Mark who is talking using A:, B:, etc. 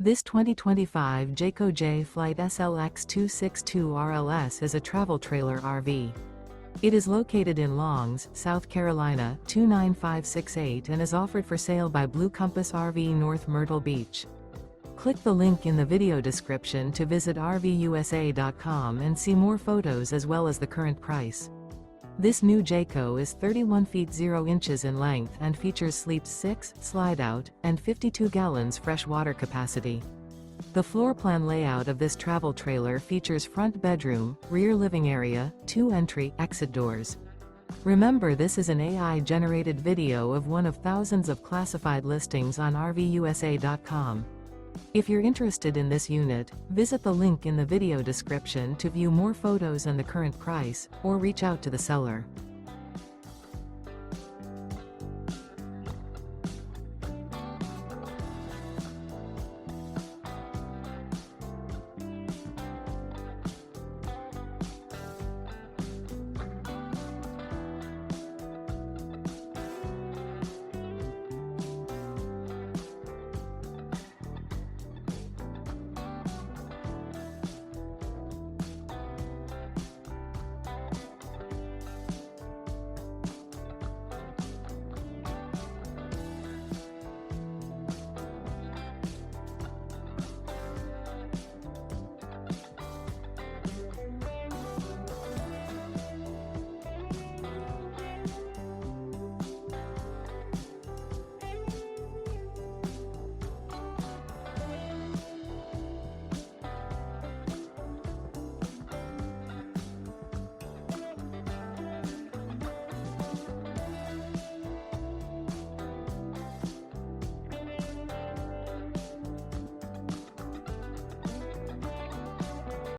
A: This 2025 Jayco Jay Flight SLX 262 RLS is a travel trailer RV. It is located in Longs, South Carolina, 29568 and is offered for sale by Blue Compass RV North Myrtle Beach. Click the link in the video description to visit RVUSA.com and see more photos as well as the current price. This new Jayco is 31 feet 0 inches in length and features sleeps 6, Slideout, and 52 gallons fresh water capacity. The floor plan layout of this travel trailer features front bedroom, rear living area, 2 entry/exit doors. Remember, this is an AI-generated video of one of thousands of classified listings on RVUSA.com. If you're interested in this unit, visit the link in the video description to view more photos and the current price, or reach out to the seller.